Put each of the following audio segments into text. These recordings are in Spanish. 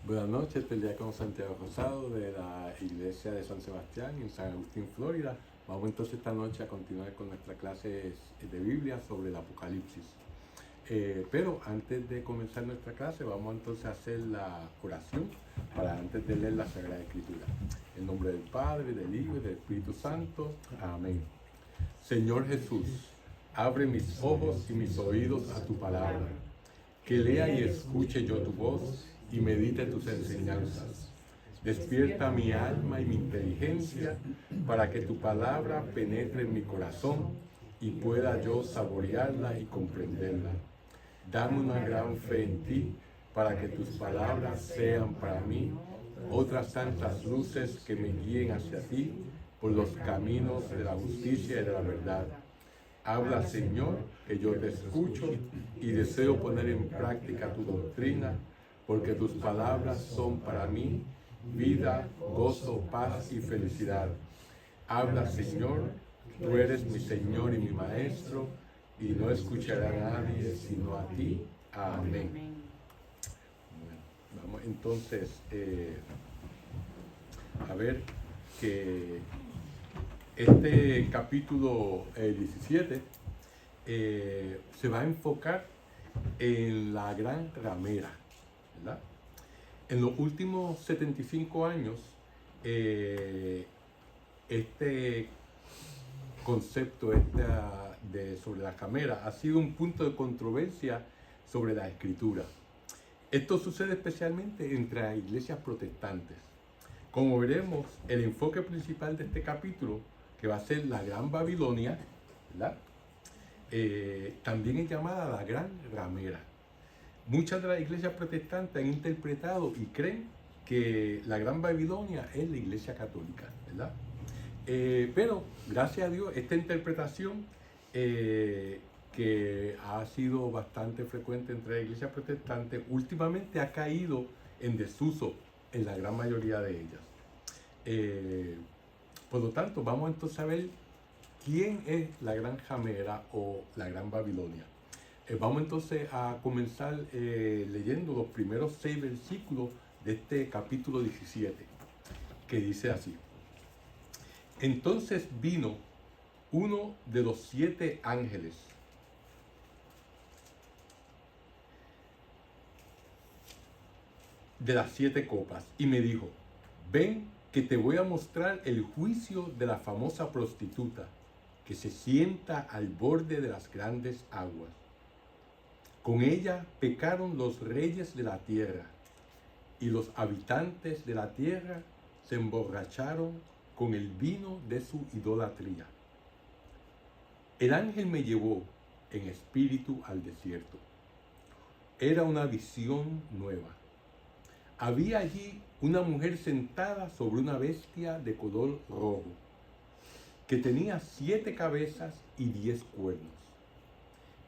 Buenas noches, este es el diácono Santiago Rosado de la iglesia de San Sebastián en San Agustín, Florida. Vamos entonces esta noche a continuar con nuestra clase de Biblia sobre el Apocalipsis. Pero antes de comenzar nuestra clase vamos entonces a hacer la oración para antes de leer la Sagrada Escritura. En nombre del Padre, del Hijo y del Espíritu Santo. Amén. Señor Jesús, abre mis ojos y mis oídos a tu palabra, que lea y escuche yo tu voz y medite tus enseñanzas. Despierta mi alma y mi inteligencia para que tu palabra penetre en mi corazón y pueda yo saborearla y comprenderla. Dame una gran fe en ti para que tus palabras sean para mí otras tantas luces que me guíen hacia ti por los caminos de la justicia y de la verdad. Habla, Señor, que yo te escucho y deseo poner en práctica tu doctrina, porque tus palabras son para mí vida, gozo, paz y felicidad. Habla, Señor, tú eres mi Señor y mi Maestro, y no escucharé a nadie sino a ti. Amén. Bueno, vamos entonces a ver que este capítulo 17 se va a enfocar en la gran ramera, ¿verdad? En los últimos 75 años, este concepto sobre la ramera ha sido un punto de controversia sobre la escritura. Esto sucede especialmente entre las iglesias protestantes. Como veremos, el enfoque principal de este capítulo, que va a ser la Gran Babilonia, ¿verdad? También es llamada la Gran Ramera. Muchas de las iglesias protestantes han interpretado y creen que la Gran Babilonia es la iglesia católica, ¿verdad? Pero, gracias a Dios, esta interpretación que ha sido bastante frecuente entre las iglesias protestantes, últimamente ha caído en desuso en la gran mayoría de ellas. Por lo tanto, vamos entonces a ver quién es la Gran Ramera o la Gran Babilonia. Vamos entonces a comenzar leyendo los primeros 6 versículos de este capítulo 17, que dice así: Entonces vino uno de los 7 ángeles de las 7 copas y me dijo: ven, que te voy a mostrar el juicio de la famosa prostituta que se sienta al borde de las grandes aguas. Con ella pecaron los reyes de la tierra, y los habitantes de la tierra se emborracharon con el vino de su idolatría. El ángel me llevó en espíritu al desierto. Era una visión nueva. Había allí una mujer sentada sobre una bestia de color rojo, que tenía 7 cabezas y 10 cuernos.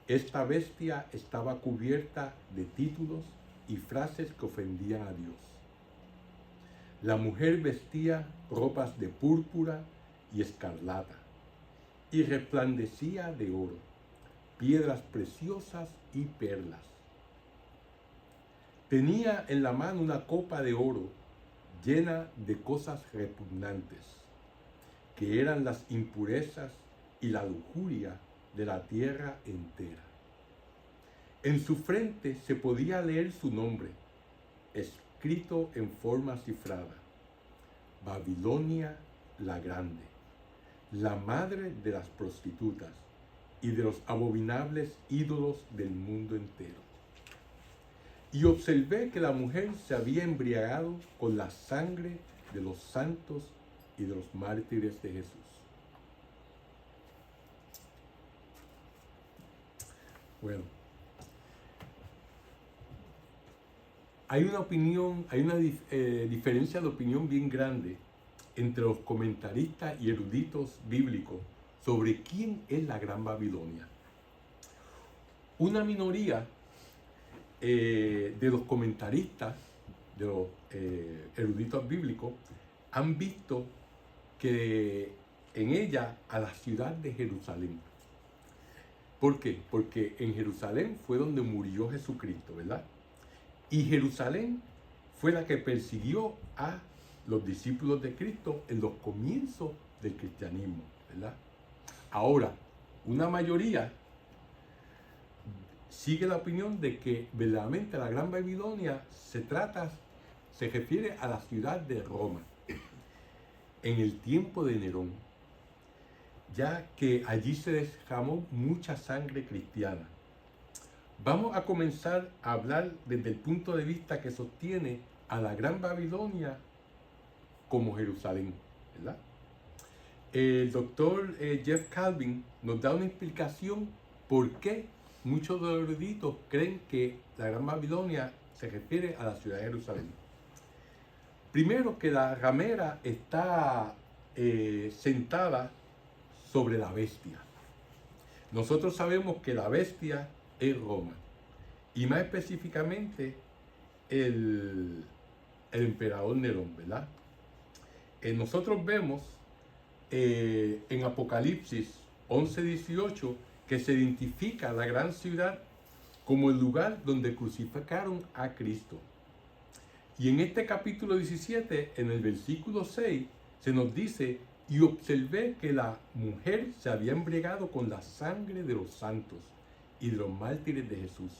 Esta bestia estaba cubierta de títulos y frases que ofendían a Dios. La mujer vestía ropas de púrpura y escarlata, y resplandecía de oro, piedras preciosas y perlas. Tenía en la mano una copa de oro llena de cosas repugnantes, que eran las impurezas y la lujuria de la tierra entera. En su frente se podía leer su nombre, escrito en forma cifrada: Babilonia la Grande, la madre de las prostitutas y de los abominables ídolos del mundo entero. Y observé que la mujer se había embriagado con la sangre de los santos y de los mártires de Jesús. Bueno, hay una diferencia de opinión bien grande entre los comentaristas y eruditos bíblicos sobre quién es la Gran Babilonia. Una minoría de los comentaristas, de los eruditos bíblicos, han visto que en ella a la ciudad de Jerusalén. ¿Por qué? Porque en Jerusalén fue donde murió Jesucristo, ¿verdad? Y Jerusalén fue la que persiguió a los discípulos de Cristo en los comienzos del cristianismo, ¿verdad? Ahora, una mayoría sigue la opinión de que verdaderamente la Gran Babilonia se refiere a la ciudad de Roma, en el tiempo de Nerón, ya que allí se derramó mucha sangre cristiana. Vamos a comenzar a hablar desde el punto de vista que sostiene a la Gran Babilonia como Jerusalén, ¿verdad? El doctor Jeff Calvin nos da una explicación por qué muchos de los eruditos creen que la Gran Babilonia se refiere a la ciudad de Jerusalén. Primero, que la ramera está sentada sobre la bestia. Nosotros sabemos que la bestia es Roma, y más específicamente el emperador Nerón, ¿verdad? Nosotros vemos en Apocalipsis 11:18 que se identifica la gran ciudad como el lugar donde crucificaron a Cristo. Y en este capítulo 17, en el versículo 6, se nos dice: y observé que la mujer se había embriagado con la sangre de los santos y de los mártires de Jesús.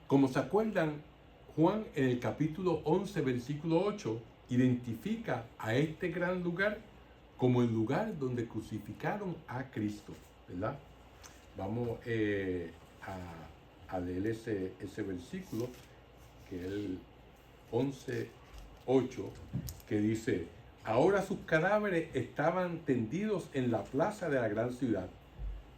Como se acuerdan, Juan en el capítulo 11, versículo 8, identifica a este gran lugar como el lugar donde crucificaron a Cristo, ¿verdad? Vamos a leer ese versículo, que es el 11:8, que dice: ahora sus cadáveres estaban tendidos en la plaza de la gran ciudad,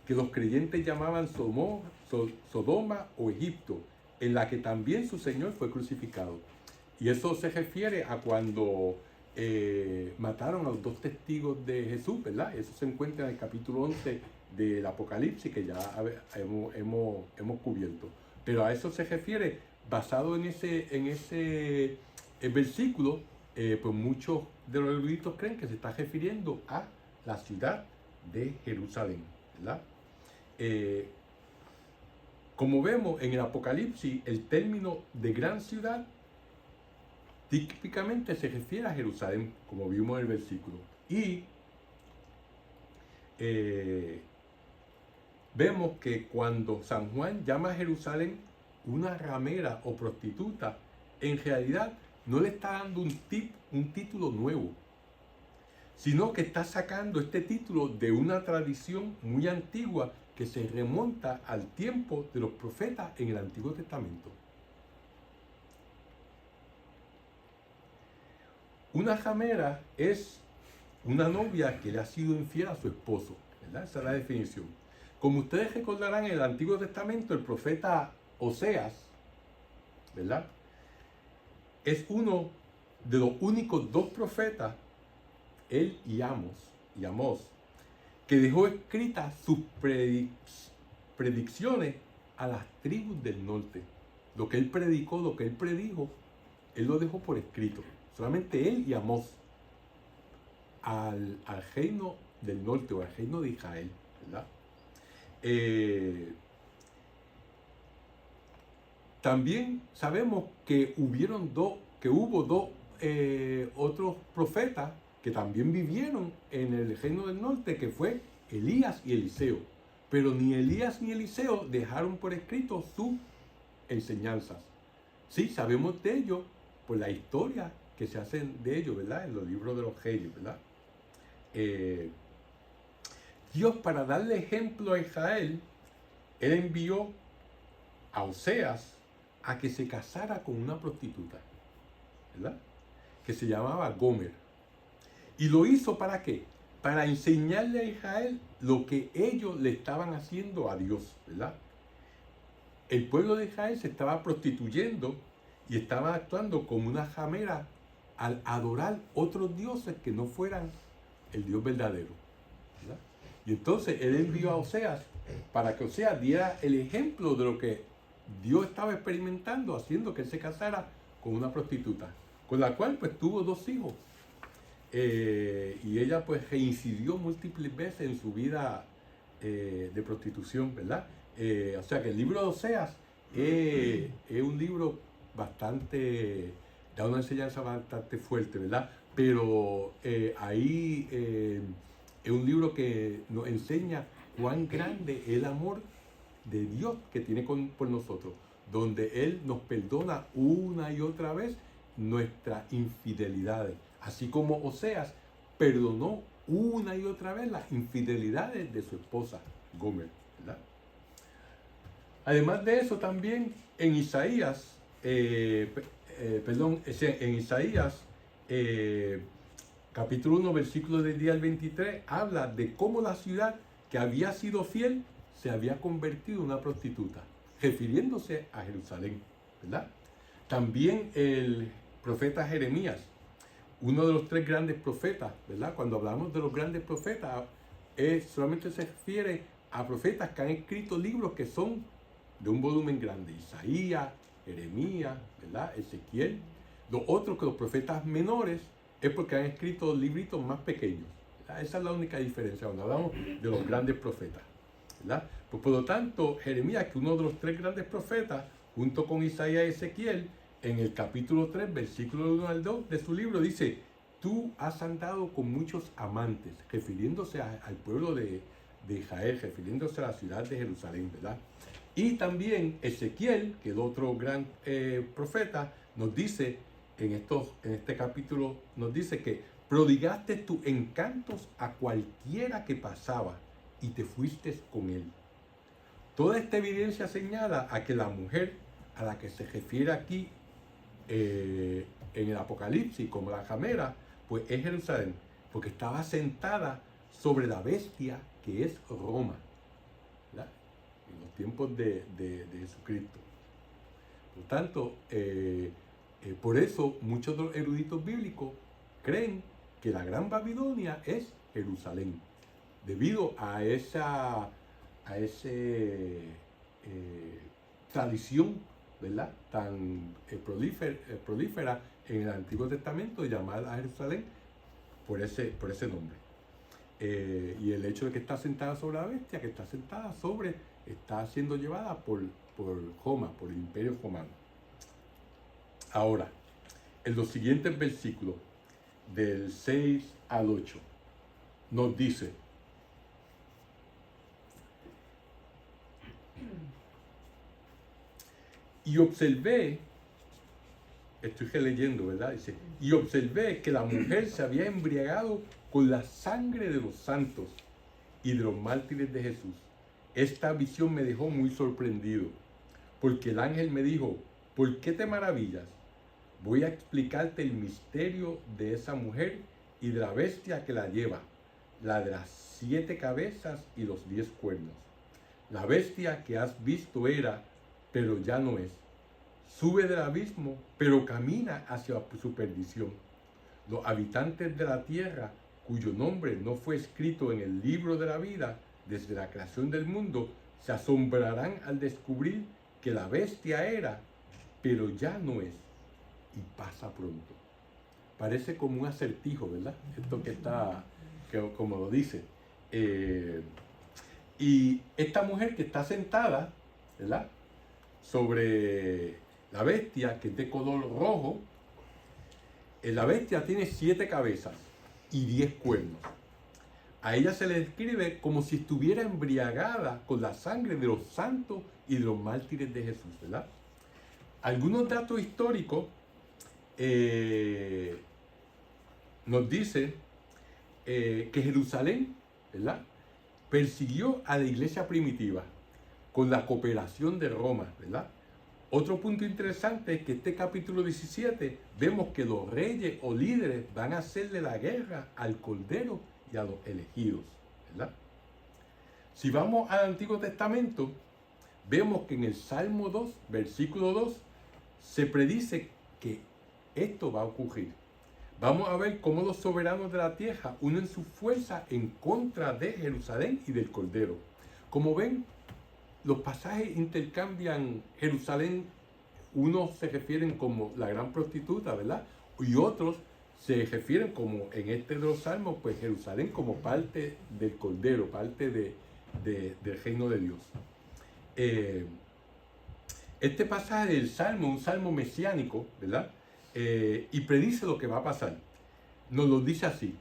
que los creyentes llamaban Sodoma o Egipto, en la que también su Señor fue crucificado. Y eso se refiere a cuando mataron a los dos testigos de Jesús, ¿verdad? Eso se encuentra en el capítulo 11 del Apocalipsis, que ya hemos cubierto. Pero a eso se refiere, basado en ese versículo, pues muchos de los eruditos creen que se está refiriendo a la ciudad de Jerusalén, ¿verdad? Como vemos en el Apocalipsis, el término de gran ciudad típicamente se refiere a Jerusalén, como vimos en el versículo. Y vemos que cuando San Juan llama a Jerusalén una ramera o prostituta, en realidad no le está dando un título nuevo, sino que está sacando este título de una tradición muy antigua que se remonta al tiempo de los profetas en el Antiguo Testamento. Una ramera es una novia que le ha sido infiel a su esposo, ¿verdad? Esa es la definición. Como ustedes recordarán, en el Antiguo Testamento, el profeta Oseas, ¿verdad?, es uno de los únicos dos profetas, él y Amós, que dejó escritas sus predicciones a las tribus del norte. Lo que él predicó, lo que él predijo, él lo dejó por escrito. Solamente él y Amós, al reino del norte o al reino de Israel, ¿verdad? También sabemos que hubo dos otros profetas que también vivieron en el reino del norte, que fue Elías y Eliseo. Pero ni Elías ni Eliseo dejaron por escrito sus enseñanzas. Sí, sabemos de ellos por la historia que se hacen de ellos, ¿verdad?, en los libros de los reyes, ¿verdad? Dios, para darle ejemplo a Israel, él envió a Oseas a que se casara con una prostituta, ¿verdad?, que se llamaba Gomer. ¿Y lo hizo para qué? Para enseñarle a Israel lo que ellos le estaban haciendo a Dios, ¿verdad? El pueblo de Israel se estaba prostituyendo y estaba actuando como una ramera al adorar otros dioses que no fueran el Dios verdadero, ¿verdad? Y entonces él envió a Oseas para que Oseas diera el ejemplo de lo que Dios estaba experimentando, haciendo que él se casara con una prostituta, con la cual pues tuvo dos hijos. Y ella pues reincidió múltiples veces en su vida de prostitución, ¿verdad? O sea que el libro de Oseas es un libro da una enseñanza bastante fuerte, ¿verdad? Pero ahí es un libro que nos enseña cuán grande es el amor de Dios que tiene por nosotros, donde Él nos perdona una y otra vez nuestras infidelidades, así como Oseas perdonó una y otra vez las infidelidades de su esposa Gomer, ¿verdad? Además de eso, también en Isaías, capítulo 1, versículo del día al 23, habla de cómo la ciudad que había sido fiel se había convertido en una prostituta, refiriéndose a Jerusalén, ¿verdad? También el profeta Jeremías, uno de los tres grandes profetas, ¿verdad? Cuando hablamos de los grandes profetas, solamente se refiere a profetas que han escrito libros que son de un volumen grande: Isaías, Jeremías, ¿verdad? Ezequiel. Los otros, que los profetas menores, es porque han escrito libritos más pequeños, ¿verdad? Esa es la única diferencia cuando hablamos de los grandes profetas, ¿verdad? Pues por lo tanto, Jeremías, que es uno de los tres grandes profetas, junto con Isaías y Ezequiel, en el capítulo 3, versículo 1 al 2 de su libro, dice: tú has andado con muchos amantes, refiriéndose al pueblo de Israel, refiriéndose a la ciudad de Jerusalén, ¿verdad? Y también Ezequiel, que es otro gran profeta, nos dice en este capítulo, nos dice que prodigaste tus encantos a cualquiera que pasaba y te fuiste con él. Toda esta evidencia señala a que la mujer a la que se refiere aquí en el Apocalipsis como la ramera, pues es Jerusalén, porque estaba sentada sobre la bestia que es Roma, ¿verdad? En los tiempos de Jesucristo. Por tanto, por eso muchos de los eruditos bíblicos creen que la Gran Babilonia es Jerusalén, debido a esa tradición, ¿verdad?, tan prolífera en el Antiguo Testamento, de llamar a Jerusalén por ese nombre. Y el hecho de que está sentada sobre la bestia, que está siendo llevada por Roma, por el Imperio Romano. Ahora, en los siguientes versículos, del 6 al 8, nos dice: y observé, estoy releyendo, ¿verdad? Dice: y observé que la mujer se había embriagado con la sangre de los santos y de los mártires de Jesús. Esta visión me dejó muy sorprendido, porque el ángel me dijo: ¿por qué te maravillas? Voy a explicarte el misterio de esa mujer y de la bestia que la lleva, la de las 7 cabezas y los 10 cuernos. La bestia que has visto era, pero ya no es. Sube del abismo, pero camina hacia su perdición. Los habitantes de la tierra, cuyo nombre no fue escrito en el libro de la vida desde la creación del mundo, se asombrarán al descubrir que la bestia era, pero ya no es, y pasa pronto. Parece como un acertijo, ¿verdad? Esto como lo dice. Y esta mujer que está sentada, ¿verdad?, sobre la bestia, que es de color rojo, la bestia tiene 7 cabezas y 10 cuernos. A ella se le describe como si estuviera embriagada con la sangre de los santos y de los mártires de Jesús, ¿verdad? Algunos datos históricos nos dice que Jerusalén, ¿verdad?, persiguió a la iglesia primitiva con la cooperación de Roma, ¿verdad? Otro punto interesante es que este capítulo 17 vemos que los reyes o líderes van a hacerle la guerra al Cordero y a los elegidos, ¿verdad? Si vamos al Antiguo Testamento, vemos que en el Salmo 2, versículo 2, se predice que esto va a ocurrir. Vamos a ver cómo los soberanos de la tierra unen su fuerza en contra de Jerusalén y del Cordero. Como ven, los pasajes intercambian Jerusalén. Unos se refieren como la gran prostituta, ¿verdad? Y otros se refieren, como en este de los Salmos, pues Jerusalén como parte del Cordero, parte del reino de Dios. Este pasaje del Salmo, un salmo mesiánico, ¿verdad? Y predice lo que va a pasar. Nos lo dice así.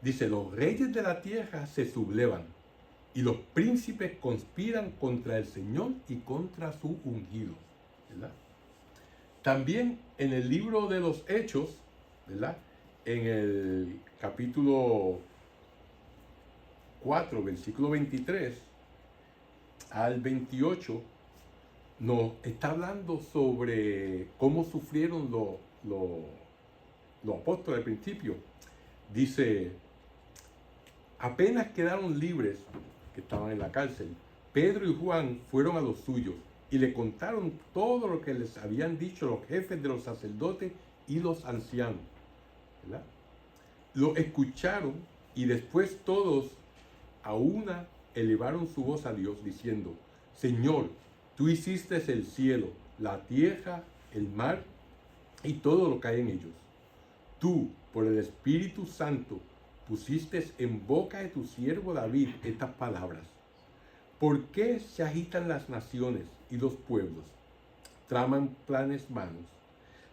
Dice, los reyes de la tierra se sublevan y los príncipes conspiran contra el Señor y contra su ungido, ¿verdad? También en el libro de los Hechos, ¿verdad? En el capítulo 4, versículo 23 al 28, nos está hablando sobre cómo sufrieron los apóstoles al principio. Dice, apenas quedaron libres, que estaban en la cárcel, Pedro y Juan fueron a los suyos y le contaron todo lo que les habían dicho los jefes de los sacerdotes y los ancianos, ¿verdad? Lo escucharon y después todos a una elevaron su voz a Dios diciendo, Señor, tú hiciste el cielo, la tierra, el mar y todo lo que hay en ellos. Tú, por el Espíritu Santo, pusiste en boca de tu siervo David estas palabras. ¿Por qué se agitan las naciones y los pueblos? Traman planes vanos.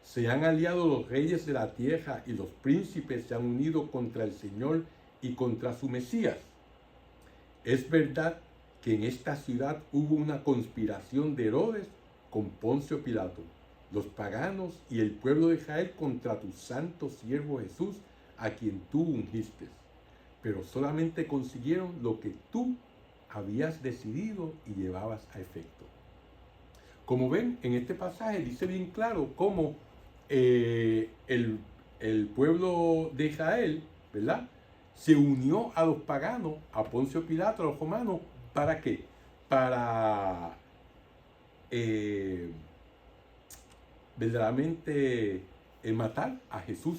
Se han aliado los reyes de la tierra y los príncipes se han unido contra el Señor y contra su Mesías. Es verdad que en esta ciudad hubo una conspiración de Herodes con Poncio Pilato, los paganos y el pueblo de Israel contra tu santo siervo Jesús, a quien tú ungiste. Pero solamente consiguieron lo que tú habías decidido y llevabas a efecto. Como ven, en este pasaje dice bien claro cómo el pueblo de Israel, ¿verdad?, se unió a los paganos, a Poncio Pilato, a los romanos, ¿para qué? Para verdaderamente matar a Jesús,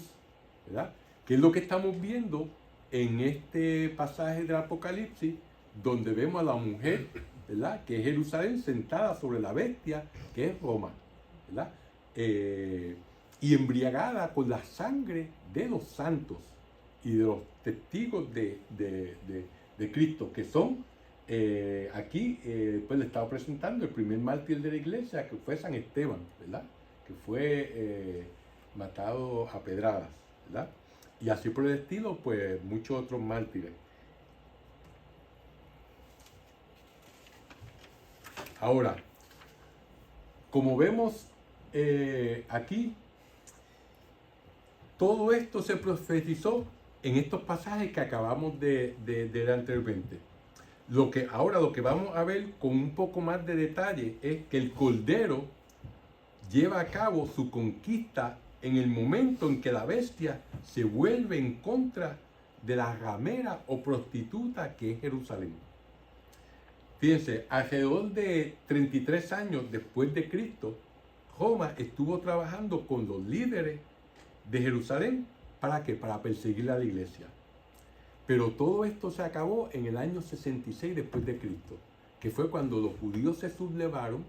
¿verdad? Que es lo que estamos viendo en este pasaje del Apocalipsis, donde vemos a la mujer, ¿verdad?, que es Jerusalén, sentada sobre la bestia, que es Roma, ¿verdad? Y embriagada con la sangre de los santos y de los testigos de Cristo, que son, aquí, pues le estaba presentando el primer mártir de la iglesia, que fue San Esteban, ¿verdad?, que fue matado a pedradas, ¿verdad? Y así por el estilo, pues muchos otros mártires. Ahora, como vemos aquí, todo esto se profetizó en estos pasajes que acabamos de leer anteriormente. Ahora lo que vamos a ver con un poco más de detalle es que el Cordero lleva a cabo su conquista en el momento en que la bestia se vuelve en contra de la ramera o prostituta que es Jerusalén. Fíjense, alrededor de 33 años después de Cristo, Roma estuvo trabajando con los líderes de Jerusalén. ¿Para qué? Para perseguir a la iglesia. Pero todo esto se acabó en el año 66 después de Cristo, que fue cuando los judíos se sublevaron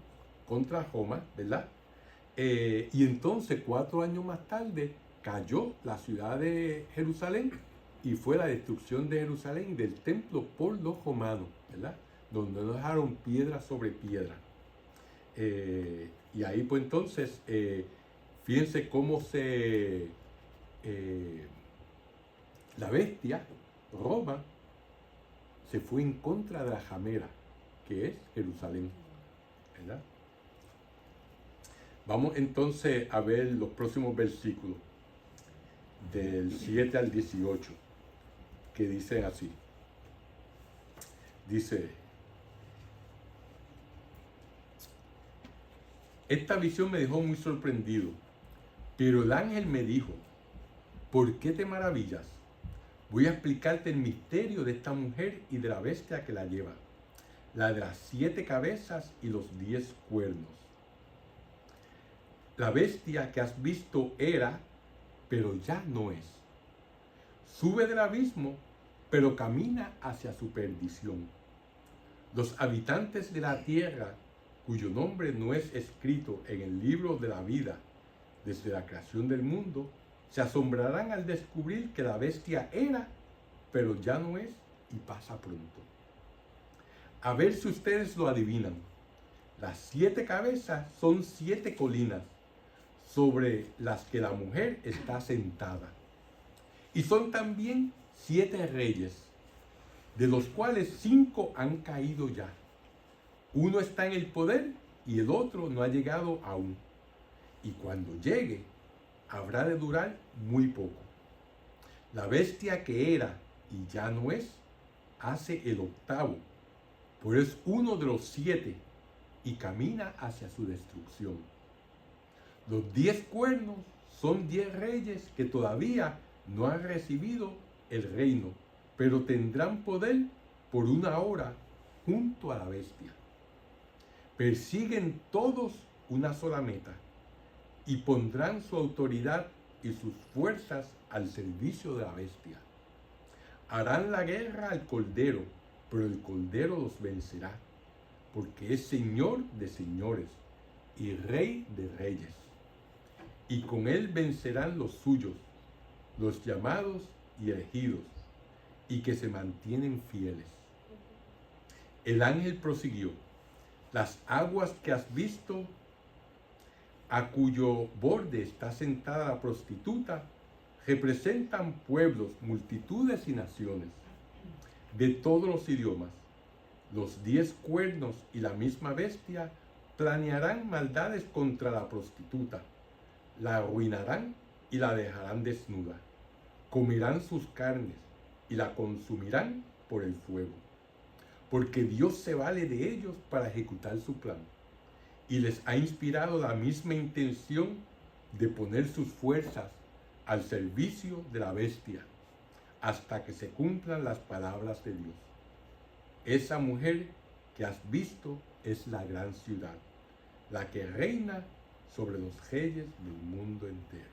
contra Roma, ¿verdad? Y entonces 4 años más tarde cayó la ciudad de Jerusalén y fue la destrucción de Jerusalén y del templo por los romanos, ¿verdad?, donde no dejaron piedra sobre piedra. Y ahí pues entonces, fíjense cómo la bestia, Roma, se fue en contra de la ramera, que es Jerusalén, ¿verdad? Vamos entonces a ver los próximos versículos, del 7 al 18, que dicen así. Dice, esta visión me dejó muy sorprendido, pero el ángel me dijo, ¿por qué te maravillas? Voy a explicarte el misterio de esta mujer y de la bestia que la lleva, la de las 7 cabezas y los 10 cuernos. La bestia que has visto era, pero ya no es. Sube del abismo, pero camina hacia su perdición. Los habitantes de la tierra, cuyo nombre no es escrito en el libro de la vida desde la creación del mundo, se asombrarán al descubrir que la bestia era, pero ya no es y pasa pronto. A ver si ustedes lo adivinan. Las 7 cabezas son 7 colinas sobre las que la mujer está sentada. Y son también 7 reyes, de los cuales 5 han caído ya. Uno está en el poder y el otro no ha llegado aún. Y cuando llegue, habrá de durar muy poco. La bestia que era y ya no es, hace el octavo, pero es uno de los 7 y camina hacia su destrucción. Los 10 cuernos son 10 reyes que todavía no han recibido el reino, pero tendrán poder por una hora junto a la bestia. Persiguen todos una sola meta y pondrán su autoridad y sus fuerzas al servicio de la bestia. Harán la guerra al Cordero, pero el Cordero los vencerá, porque es Señor de señores y Rey de reyes. Y con él vencerán los suyos, los llamados y elegidos, y que se mantienen fieles. El ángel prosiguió: las aguas que has visto, a cuyo borde está sentada la prostituta, representan pueblos, multitudes y naciones, de todos los idiomas. Los 10 cuernos y la misma bestia planearán maldades contra la prostituta, la arruinarán y la dejarán desnuda. Comerán sus carnes y la consumirán por el fuego, porque Dios se vale de ellos para ejecutar su plan, y les ha inspirado la misma intención de poner sus fuerzas al servicio de la bestia, hasta que se cumplan las palabras de Dios. Esa mujer que has visto es la gran ciudad, la que reina sobre los reyes del mundo entero.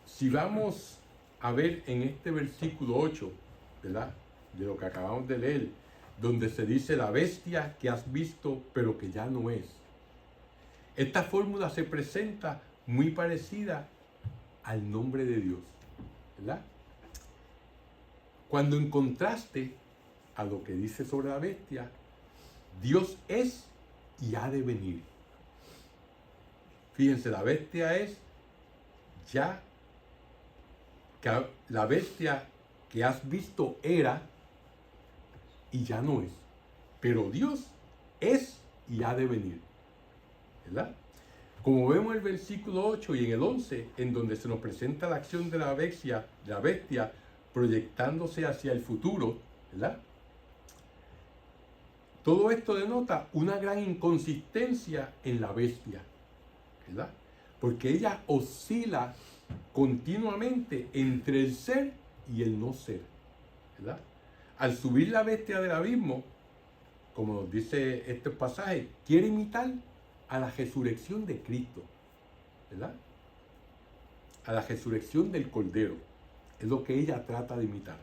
Si vamos a ver en este versículo 8, ¿verdad?, de lo que acabamos de leer, donde se dice la bestia que has visto pero que ya no es. Esta fórmula se presenta muy parecida al nombre de Dios, ¿verdad? Cuando en contraste a lo que dice sobre la bestia, Dios es y ha de venir. Fíjense, la bestia es ya, que la bestia que has visto era y ya no es, pero Dios es y ha de venir, ¿verdad? Como vemos en el versículo 8 y en el 11, en donde se nos presenta la acción de la bestia proyectándose hacia el futuro, ¿verdad? Todo esto denota una gran inconsistencia en la bestia, ¿verdad? Porque ella oscila continuamente entre el ser y el no ser, ¿verdad? Al subir la bestia del abismo, como nos dice este pasaje, quiere imitar a la resurrección de Cristo, ¿verdad? A la resurrección del Cordero, es lo que ella trata de imitar.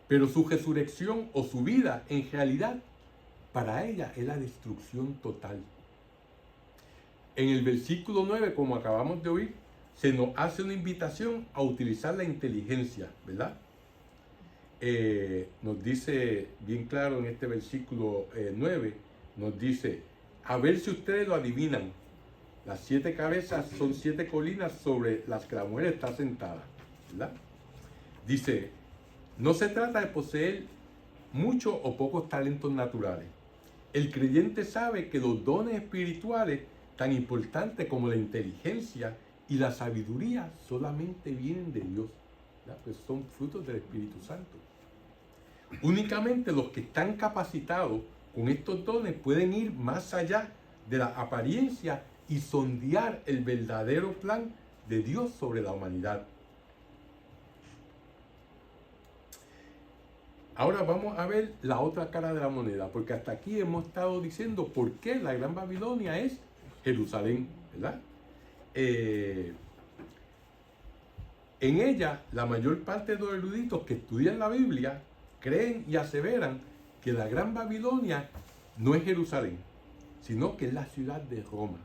Pero su resurrección o su vida, en realidad, para ella es la destrucción total. En el versículo 9, como acabamos de oír, se nos hace una invitación a utilizar la inteligencia, ¿verdad? Nos dice bien claro en este versículo 9, nos dice: a ver si ustedes lo adivinan, las 7 cabezas son 7 colinas sobre las que la mujer está sentada, ¿verdad? Dice, no se trata de poseer muchos o pocos talentos naturales. El creyente sabe que los dones espirituales, tan importantes como la inteligencia y la sabiduría, solamente vienen de Dios, ¿verdad? Pues son frutos del Espíritu Santo. Únicamente los que están capacitados con estos dones pueden ir más allá de la apariencia y sondear el verdadero plan de Dios sobre la humanidad. Ahora vamos a ver la otra cara de la moneda, porque hasta aquí hemos estado diciendo por qué la Gran Babilonia es Jerusalén, ¿verdad? En ella, la mayor parte de los eruditos que estudian la Biblia creen y aseveran que la Gran Babilonia no es Jerusalén, sino que es la ciudad de Roma.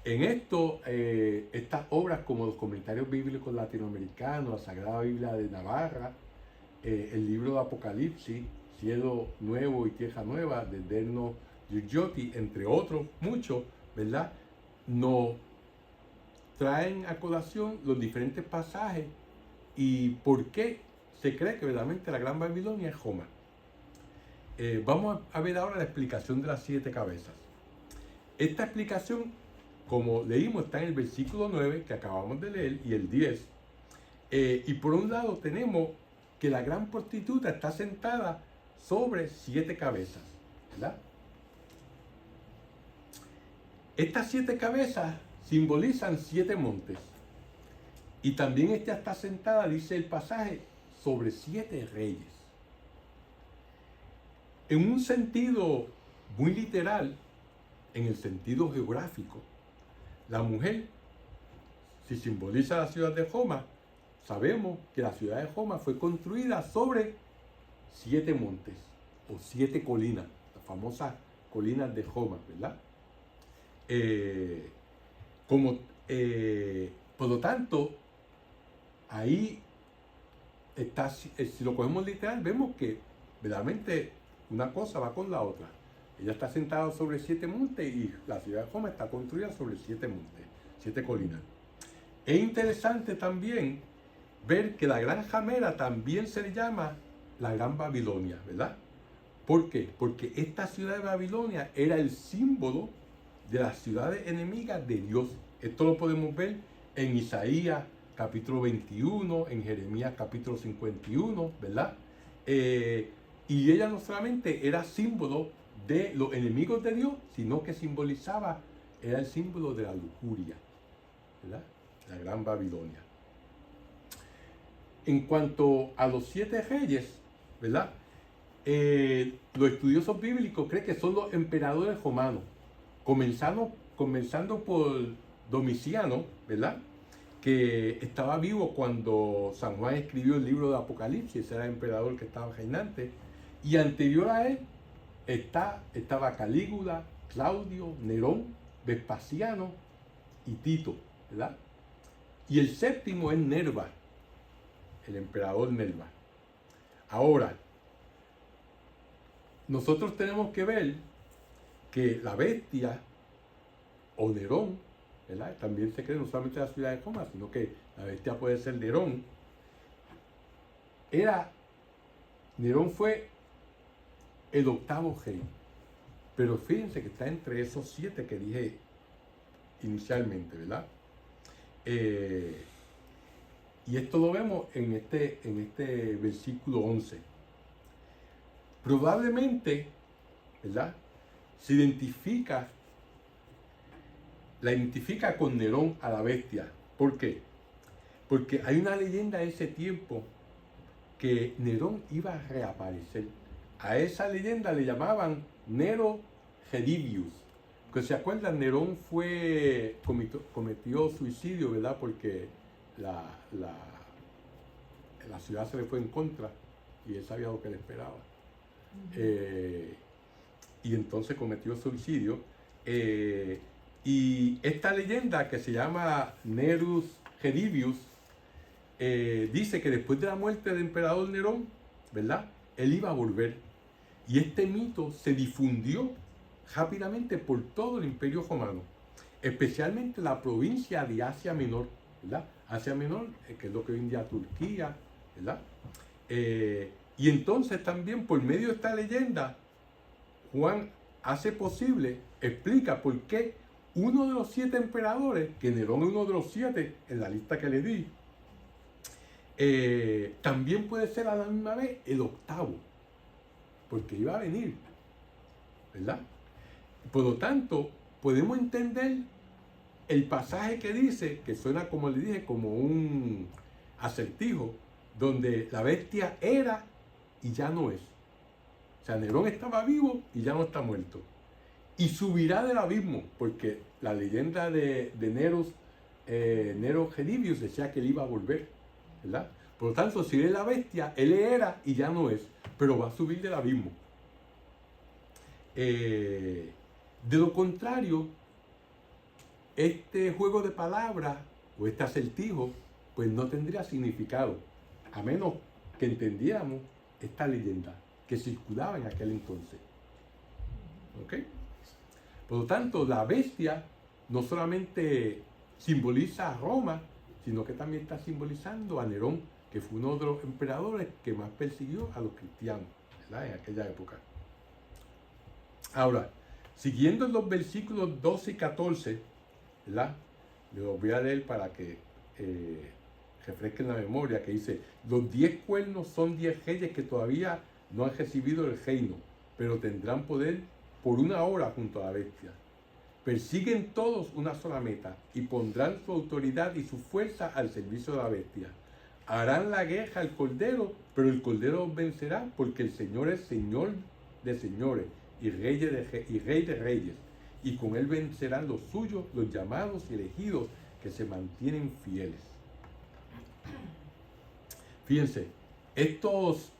En esto, estas obras como los comentarios bíblicos latinoamericanos, la Sagrada Biblia de Navarra, el libro de Apocalipsis, Cielo Nuevo y Tierra Nueva, de Derno Gigliotti, entre otros, muchos, ¿verdad? Nos traen a colación los diferentes pasajes y por qué se cree que verdaderamente la Gran Babilonia es Roma. Vamos a ver ahora la explicación de las 7 cabezas. Esta explicación, como leímos, está en el versículo 9 que acabamos de leer y el 10. Y por un lado tenemos que la gran prostituta está sentada sobre 7 cabezas, ¿verdad? Estas 7 cabezas simbolizan 7 montes. Y también ella está sentada, dice el pasaje, sobre 7 reyes. En un sentido muy literal, en el sentido geográfico, la mujer, si simboliza la ciudad de Roma, sabemos que la ciudad de Roma fue construida sobre 7 montes o 7 colinas, las famosas colinas de Roma, ¿verdad? Por lo tanto, ahí está, si lo cogemos literal, vemos que verdaderamente una cosa va con la otra. Ella está sentada sobre 7 montes y la ciudad de Roma está construida sobre 7 montes, 7 colinas. Es interesante también ver que la Gran Ramera también se le llama la Gran Babilonia, ¿verdad? ¿Por qué? Porque esta ciudad de Babilonia era el símbolo de las ciudades enemigas de Dios. Esto lo podemos ver en Isaías capítulo 21, en Jeremías capítulo 51, ¿verdad? Y ella no solamente era símbolo de los enemigos de Dios, sino que simbolizaba, era el símbolo de la lujuria, ¿verdad? La Gran Babilonia. En cuanto a los 7 reyes, ¿verdad? Los estudiosos bíblicos creen que son los emperadores romanos, comenzando por Domiciano, ¿verdad? Que estaba vivo cuando San Juan escribió el libro de Apocalipsis, era el emperador que estaba reinante, y anterior a él estaba Calígula, Claudio, Nerón, Vespasiano y Tito, ¿verdad? Y el séptimo es Nerva, el emperador Nerva. Ahora, nosotros tenemos que ver que la bestia o Nerón, ¿verdad? También se cree no solamente la ciudad de Roma, sino que la bestia puede ser Nerón. Nerón fue el 8º rey, pero fíjense que está entre esos 7 que dije inicialmente, ¿verdad? Y esto lo vemos en este versículo 11. Probablemente, ¿verdad? La identifica con Nerón a la bestia. ¿Por qué? Porque hay una leyenda de ese tiempo que Nerón iba a reaparecer. A esa leyenda le llamaban Nero Gedivius. Que se acuerdan, Nerón cometió suicidio, ¿verdad? Porque la ciudad se le fue en contra y él sabía lo que le esperaba. Y entonces cometió suicidio. Y esta leyenda que se llama Nerus Gedivius dice que después de la muerte del emperador Nerón, ¿verdad? Él iba a volver. Y este mito se difundió rápidamente por todo el Imperio Romano, especialmente la provincia de Asia Menor, ¿verdad? Asia Menor, que es lo que hoy en día Turquía, ¿verdad? Y entonces también por medio de esta leyenda, Juan explica por qué uno de los 7 emperadores, que Nerón es uno de los 7 en la lista que le di, también puede ser a la misma vez el 8º, porque iba a venir, ¿verdad? Por lo tanto, podemos entender el pasaje que dice, que suena como le dije, como un acertijo, donde la bestia era y ya no es. O sea, Nerón estaba vivo y ya no está muerto. Y subirá del abismo, porque la leyenda de Nero Gedivius decía que él iba a volver, ¿verdad? Por lo tanto, si es la bestia, él era y ya no es, pero va a subir del abismo. De lo contrario, este juego de palabras o este acertijo, pues no tendría significado, a menos que entendiéramos esta leyenda que circulaba en aquel entonces. ¿Ok? Por lo tanto, la bestia no solamente simboliza a Roma, sino que también está simbolizando a Nerón, que fue uno de los emperadores que más persiguió a los cristianos, ¿verdad? En aquella época. Ahora, siguiendo en los versículos 12 y 14, ¿verdad? Los voy a leer para que refresquen la memoria, que dice: los 10 cuernos son 10 reyes que todavía no han recibido el reino, pero tendrán poder por una hora junto a la bestia. Persiguen todos una sola meta y pondrán su autoridad y su fuerza al servicio de la bestia. Harán la guerra al Cordero, pero el Cordero los vencerá, porque el Señor es Señor de señores y Rey de reyes. Y con él vencerán los suyos, los llamados y elegidos, que se mantienen fieles. Fíjense, estos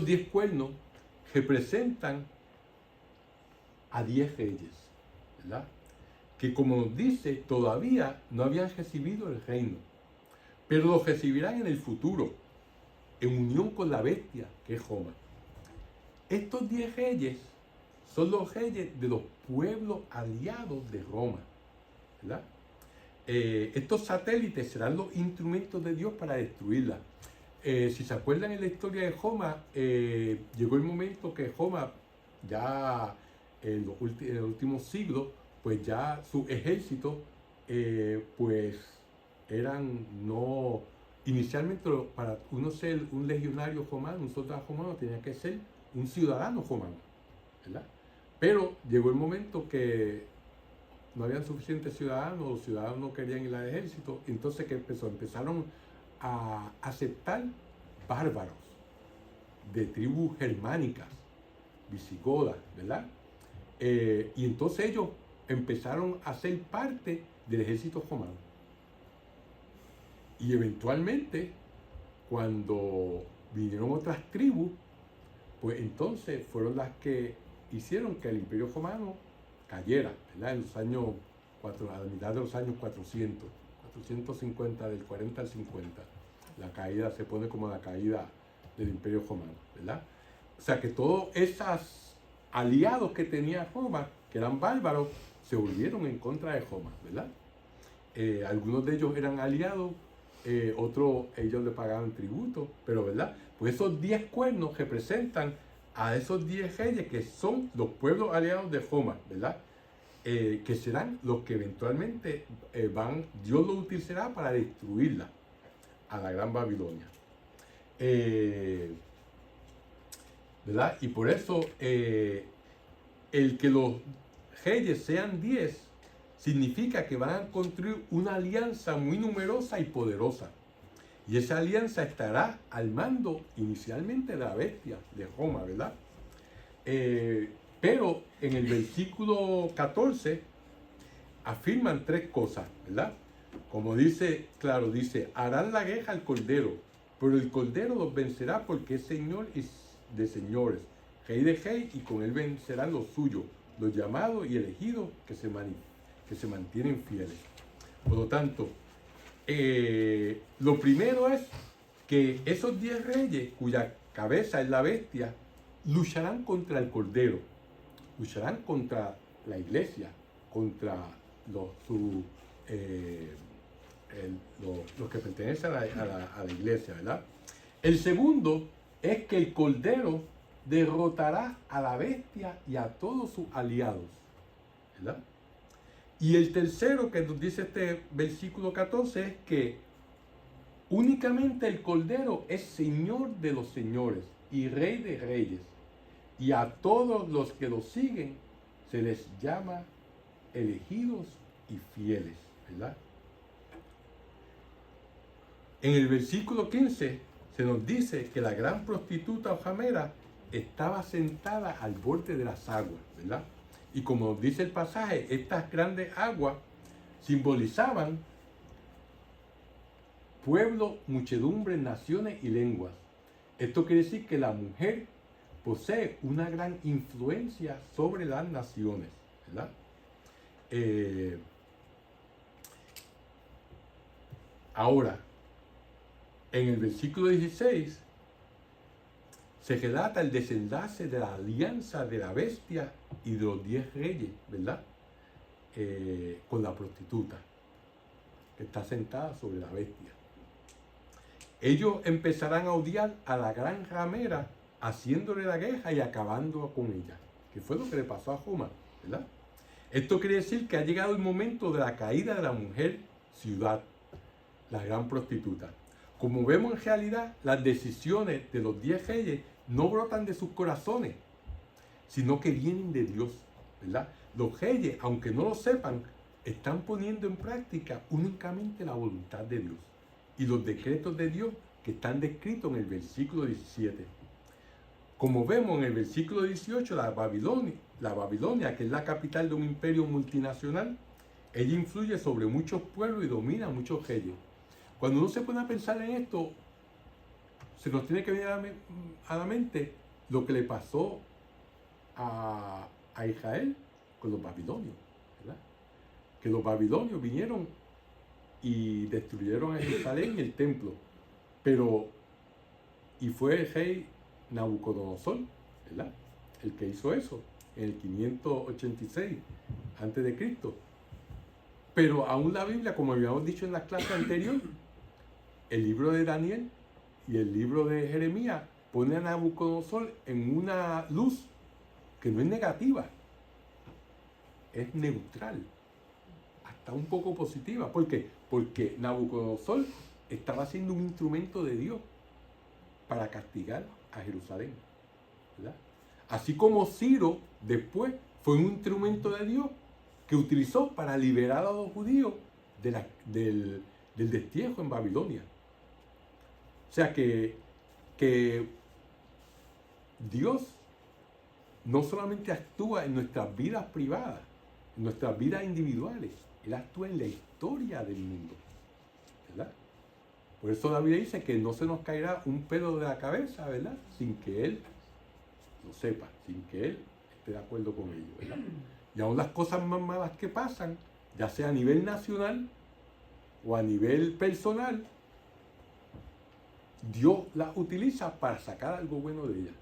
10 cuernos representan a 10 reyes, ¿verdad? Que, como nos dice, todavía no habían recibido el reino, pero lo recibirán en el futuro, en unión con la bestia, que es Roma. Estos 10 reyes son los reyes de los pueblos aliados de Roma, ¿verdad? Estos satélites serán los instrumentos de Dios para destruirla. Si se acuerdan en la historia de Roma, llegó el momento que Roma, ya en los últimos siglos, pues ya su ejército, pues eran no... Inicialmente, para uno ser un legionario romano, un soldado romano, tenía que ser un ciudadano romano, ¿verdad? Pero llegó el momento que no habían suficientes ciudadanos, los ciudadanos no querían ir al ejército, entonces ¿qué empezó? Empezaron a aceptar bárbaros de tribus germánicas, visigodas, ¿verdad? Y entonces ellos empezaron a ser parte del ejército romano. Y eventualmente, cuando vinieron otras tribus, pues entonces fueron las que hicieron que el Imperio Romano cayera, ¿verdad? En los años, a la mitad de los años 450, del 40 al 50. La caída se pone como la caída del Imperio Romano, ¿verdad? O sea que todos esos aliados que tenía Roma, que eran bárbaros, se volvieron en contra de Roma, ¿verdad? Algunos de ellos eran aliados, otros ellos le pagaban tributo, pero ¿verdad? Pues esos 10 cuernos representan a esos 10 reyes que son los pueblos aliados de Roma, ¿verdad? Que serán los que eventualmente Dios los utilizará para destruirla, a la Gran Babilonia. ¿Verdad? Y por eso el que los reyes sean 10 significa que van a construir una alianza muy numerosa y poderosa. Y esa alianza estará al mando inicialmente de la bestia de Roma, ¿verdad? Pero en el versículo 14 afirman 3 cosas, ¿verdad? Como dice, claro, dice: harán la guerra al Cordero, pero el Cordero los vencerá, porque es Señor de señores, Rey de reyes, y con él vencerán los suyos, los llamados y elegidos, que se mantienen fieles. Por lo tanto, lo primero es que esos 10 reyes, cuya cabeza es la bestia, lucharán contra el Cordero, lucharán contra la iglesia, contra los que pertenecen a la iglesia, ¿verdad? El segundo es que el Cordero derrotará a la bestia y a todos sus aliados, ¿verdad? Y el tercero que nos dice este versículo 14 es que únicamente el Cordero es Señor de los señores y Rey de reyes, y a todos los que lo siguen se les llama elegidos y fieles, ¿verdad? En el versículo 15 se nos dice que la gran prostituta o ramera estaba sentada al borde de las aguas, ¿verdad? Y como dice el pasaje, estas grandes aguas simbolizaban pueblo, muchedumbre, naciones y lenguas. Esto quiere decir que la mujer posee una gran influencia sobre las naciones, ¿verdad? Ahora, en el versículo 16 se relata el desenlace de la alianza de la bestia y de los 10 reyes, ¿verdad? Con la prostituta, que está sentada sobre la bestia. Ellos empezarán a odiar a la gran ramera, haciéndole la guerra y acabando con ella, que fue lo que le pasó a Roma, ¿verdad? Esto quiere decir que ha llegado el momento de la caída de la mujer ciudad, la gran prostituta. Como vemos, en realidad, las decisiones de los 10 reyes no brotan de sus corazones, sino que vienen de Dios, ¿verdad? Los reyes, aunque no lo sepan, están poniendo en práctica únicamente la voluntad de Dios y los decretos de Dios que están descritos en el versículo 17. Como vemos en el versículo 18, la Babilonia, que es la capital de un imperio multinacional, ella influye sobre muchos pueblos y domina a muchos reyes. Cuando uno se pone a pensar en esto, se nos tiene que venir a la mente lo que le pasó a Israel con los babilonios, ¿verdad? Que los babilonios vinieron y destruyeron a Jerusalén y el templo, y fue el rey Nabucodonosor, ¿verdad? El que hizo eso en el 586 a.C. Pero aún la Biblia, como habíamos dicho en la clase anterior, el libro de Daniel y el libro de Jeremías pone a Nabucodonosor en una luz que no es negativa, es neutral, hasta un poco positiva. ¿Por qué? Porque Nabucodonosor estaba siendo un instrumento de Dios para castigar a Jerusalén, ¿verdad? Así como Ciro después fue un instrumento de Dios que utilizó para liberar a los judíos del destierro en Babilonia. O sea que Dios no solamente actúa en nuestras vidas privadas, en nuestras vidas individuales, Él actúa en la historia del mundo, ¿verdad? Por eso la Biblia dice que no se nos caerá un pelo de la cabeza, ¿verdad? Sin que Él lo sepa, sin que Él esté de acuerdo con ello, ¿verdad? Y aún las cosas más malas que pasan, ya sea a nivel nacional o a nivel personal, Dios las utiliza para sacar algo bueno de ellas,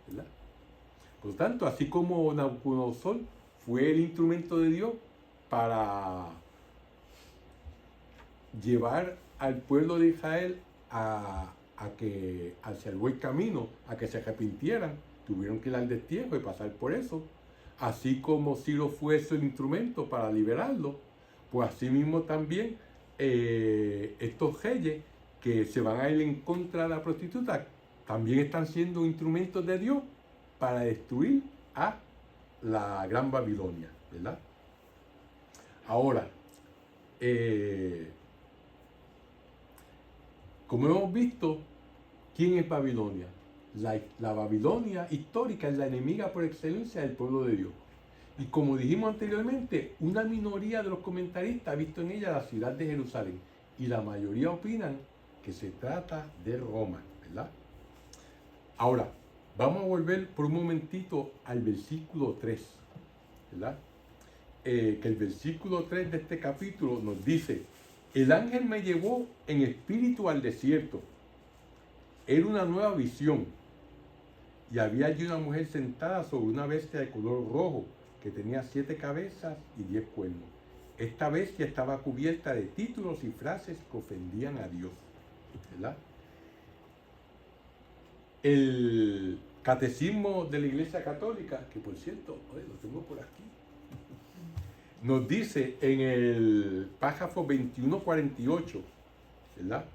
¿verdad? Por lo tanto, así como Nabucodonosor fue el instrumento de Dios para llevar al pueblo de Israel hacia el buen camino, a que se arrepintieran, tuvieron que ir al destierro y pasar por eso. Así como Ciro fue su instrumento para liberarlo, pues así mismo también estos reyes que se van a ir en contra de la prostituta también están siendo instrumentos de Dios para destruir a la Gran Babilonia, ¿verdad? Ahora, como hemos visto, ¿quién es Babilonia? La Babilonia histórica es la enemiga por excelencia del pueblo de Dios. Y como dijimos anteriormente, una minoría de los comentaristas ha visto en ella la ciudad de Jerusalén. Y la mayoría opinan que se trata de Roma, ¿verdad? Ahora, vamos a volver por un momentito al versículo 3, ¿verdad? Que el versículo 3 de este capítulo nos dice: el ángel me llevó en espíritu al desierto. Era una nueva visión. Y había allí una mujer sentada sobre una bestia de color rojo, que tenía 7 cabezas y 10 cuernos. Esta bestia estaba cubierta de títulos y frases que ofendían a Dios, ¿verdad? El catecismo de la Iglesia Católica, que por cierto, lo tengo por aquí, nos dice en el párrafo 2148, ¿verdad?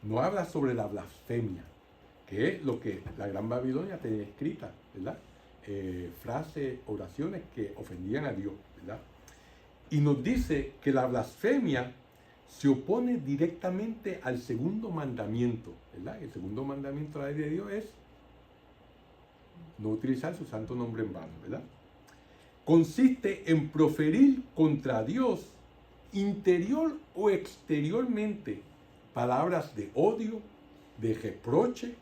Nos habla sobre la blasfemia, que es lo que la Gran Babilonia tenía escrita, ¿verdad? Frases, oraciones que ofendían a Dios, ¿verdad? Y nos dice que la blasfemia se opone directamente al segundo mandamiento, ¿verdad? El segundo mandamiento de la ley de Dios es no utilizar su santo nombre en vano, ¿verdad? Consiste en proferir contra Dios, interior o exteriormente, palabras de odio, de reproche,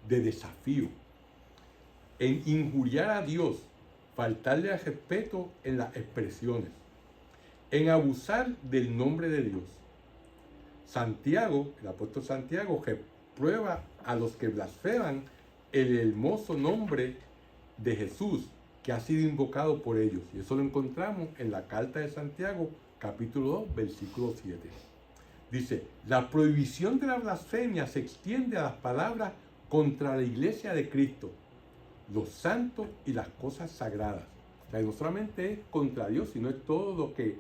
de desafío, en injuriar a Dios, faltarle al respeto en las expresiones, en abusar del nombre de Dios, Santiago, el apóstol Santiago, reprueba a los que blasfeman el hermoso nombre de Jesús que ha sido invocado por ellos. Y eso lo encontramos en la carta de Santiago, capítulo 2, versículo 7. Dice, la prohibición de la blasfemia se extiende a las palabras contra la iglesia de Cristo, los santos y las cosas sagradas. O sea, no solamente es contra Dios, sino es todo lo que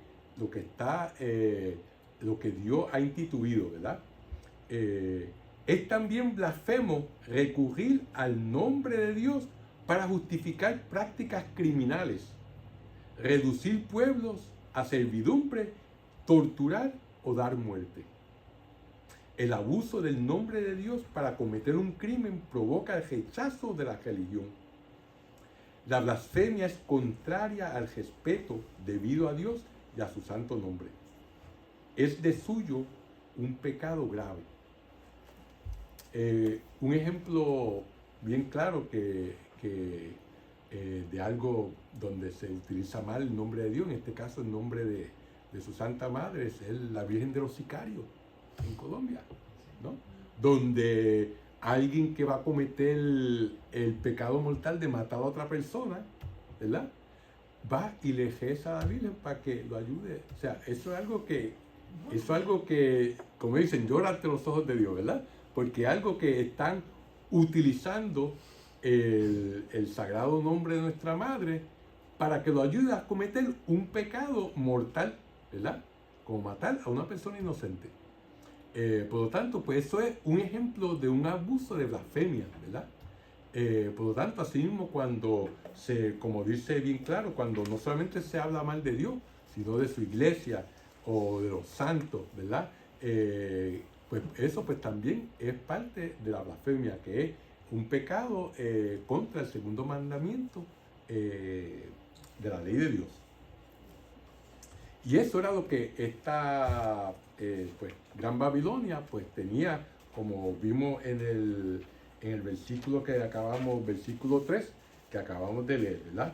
Dios ha instituido, ¿verdad? Es también blasfemo recurrir al nombre de Dios para justificar prácticas criminales, reducir pueblos a servidumbre, torturar o dar muerte. El abuso del nombre de Dios para cometer un crimen provoca el rechazo de la religión. La blasfemia es contraria al respeto debido a Dios y a su santo nombre. Es de suyo un pecado grave. Un ejemplo bien claro de algo donde se utiliza mal el nombre de Dios, en este caso el nombre de su Santa Madre, es la Virgen de los Sicarios en Colombia, ¿no? Donde alguien que va a cometer el pecado mortal de matar a otra persona, ¿verdad? Va y le reza a la Virgen para que lo ayude. O sea, eso es algo que, como dicen, llora ante los ojos de Dios, ¿verdad? Porque es algo que están utilizando el sagrado nombre de nuestra Madre para que lo ayude a cometer un pecado mortal, ¿verdad? Como matar a una persona inocente. Por lo tanto, pues eso es un ejemplo de un abuso de blasfemia, ¿verdad? Por lo tanto, así mismo como dice bien claro, cuando no solamente se habla mal de Dios, sino de su iglesia o de los santos, ¿verdad? Pues eso pues también es parte de la blasfemia, que es un pecado contra el segundo mandamiento de la ley de Dios. Y eso era lo que esta pues, Gran Babilonia pues tenía, como vimos en el versículo que acabamos, versículo 3, que acabamos de leer, ¿verdad?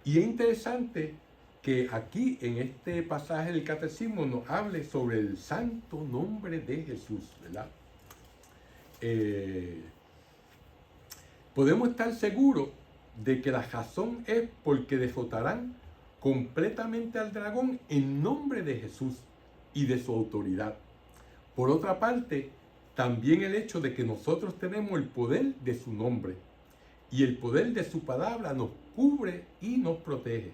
Y es interesante que aquí en este pasaje del Catecismo nos hable sobre el santo nombre de Jesús, ¿verdad? Podemos estar seguros de que la razón es porque derrotarán completamente al dragón en nombre de Jesús y de su autoridad. Por otra parte, también el hecho de que nosotros tenemos el poder de su nombre y el poder de su palabra nos cubre y nos protege.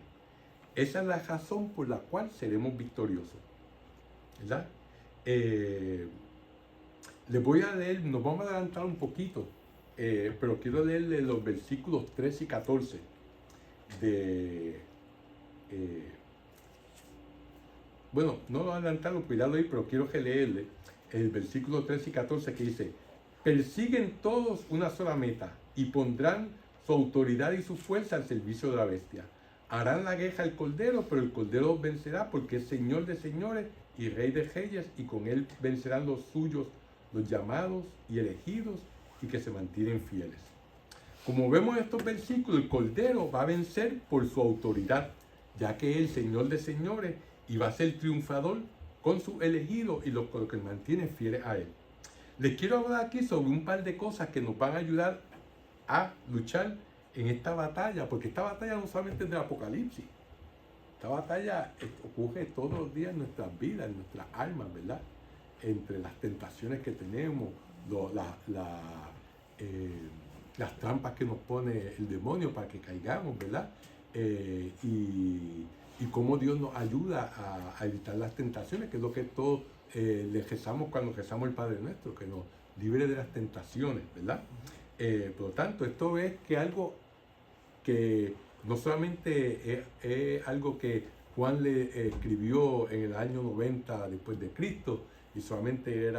Esa es la razón por la cual seremos victoriosos, ¿verdad? Les voy a leer, nos vamos a adelantar un poquito, pero quiero leerle los versículos 13 y 14 bueno, no lo adelantaron, cuidado ahí, pero quiero que leerle el versículo 13 y 14 que dice: persiguen todos una sola meta y pondrán su autoridad y su fuerza al servicio de la bestia. Harán la guerra al Cordero, pero el Cordero vencerá porque es Señor de señores y Rey de reyes, y con él vencerán los suyos, los llamados y elegidos, y que se mantienen fieles. Como vemos en estos versículos, el Cordero va a vencer por su autoridad, ya que es el Señor de señores y va a ser triunfador con sus elegidos y los que mantienen fieles a él. Les quiero hablar aquí sobre un par de cosas que nos van a ayudar a luchar en esta batalla, porque esta batalla no solamente es del Apocalipsis, esta batalla ocurre todos los días en nuestras vidas, en nuestras almas, ¿verdad? Entre las tentaciones que tenemos, las trampas que nos pone el demonio para que caigamos, ¿verdad? Y cómo Dios nos ayuda a evitar las tentaciones, que es lo que todos le rezamos cuando rezamos el Padre Nuestro, que nos libre de las tentaciones, ¿verdad? Por lo tanto, esto es que algo que no solamente es algo que Juan le escribió en el año 90 después de Cristo, y solamente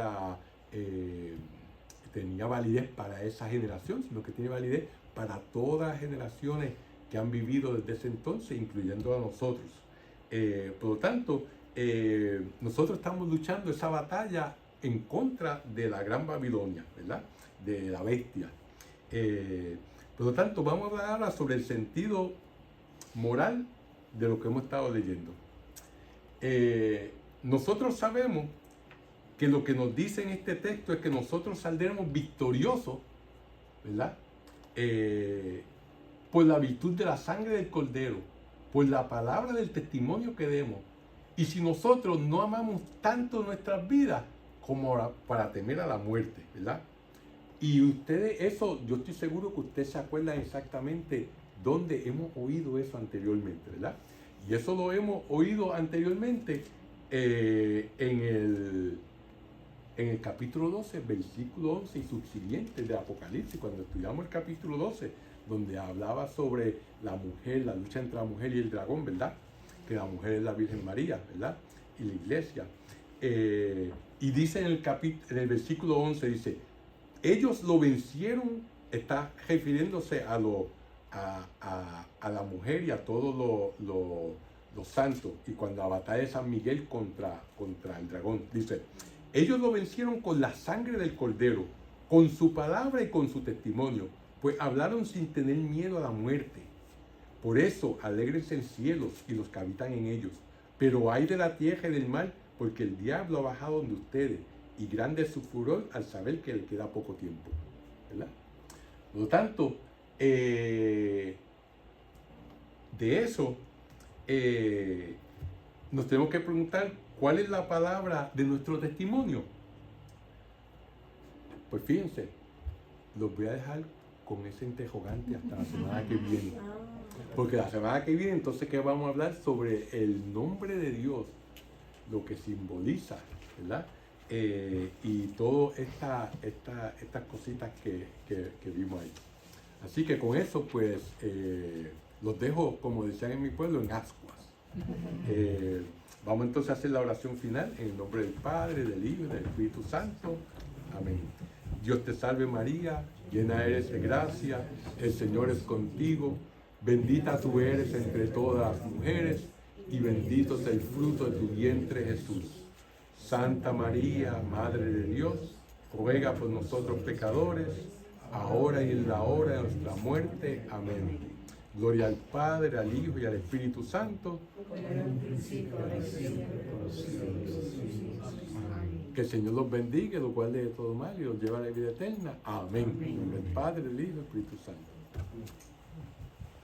tenía validez para esa generación, sino que tiene validez para todas las generaciones que han vivido desde ese entonces, incluyendo a nosotros. Por lo tanto, nosotros estamos luchando esa batalla en contra de la Gran Babilonia, ¿verdad? De la bestia. Por lo tanto, vamos a hablar ahora sobre el sentido moral de lo que hemos estado leyendo. nosotros sabemos que lo que nos dice en este texto es que nosotros saldremos victoriosos, ¿verdad? Por la virtud de la sangre del Cordero, por la palabra del testimonio que demos. Y si nosotros no amamos tanto nuestras vidas como para temer a la muerte, ¿verdad? Y ustedes, eso, yo estoy seguro que ustedes se acuerdan exactamente dónde hemos oído eso anteriormente, ¿verdad? Y eso lo hemos oído anteriormente en el capítulo 12, versículo 11 y subsiguientes de Apocalipsis, cuando estudiamos el capítulo 12, donde hablaba sobre la mujer, la lucha entre la mujer y el dragón, ¿verdad? Que la mujer es la Virgen María, ¿verdad? Y la iglesia. Y dice en el versículo 11, dice, ellos lo vencieron, está refiriéndose a la mujer y a todos los santos, y cuando la batalla de San Miguel contra el dragón, dice, ellos lo vencieron con la sangre del Cordero, con su palabra y con su testimonio, pues hablaron sin tener miedo a la muerte. Por eso, alégrense en cielos y los que habitan en ellos. Pero hay de la tierra y del mar, porque el diablo ha bajado donde ustedes, y grande es su furor al saber que le queda poco tiempo, ¿verdad? Por lo tanto, de eso nos tenemos que preguntar cuál es la palabra de nuestro testimonio. Pues fíjense, los voy a dejar con ese interrogante hasta la semana que viene. Porque la semana que viene, entonces, ¿qué vamos a hablar? Sobre el nombre de Dios, lo que simboliza, ¿verdad? Y todas estas cositas que vimos ahí. Así que con eso, pues, los dejo, como decían en mi pueblo, en ascuas. Vamos entonces a hacer la oración final en el nombre del Padre, del Hijo y del Espíritu Santo. Amén. Dios te salve María, llena eres de gracia, el Señor es contigo, bendita tú eres entre todas las mujeres, y bendito es el fruto de tu vientre Jesús. Santa María, Madre de Dios, ruega por nosotros pecadores, ahora y en la hora de nuestra muerte. Amén. Gloria al Padre, al Hijo y al Espíritu Santo. Que el Señor los bendiga, los guarde de todo mal y los lleve a la vida eterna. Amén. En nombre del Padre, del Hijo y del Espíritu Santo.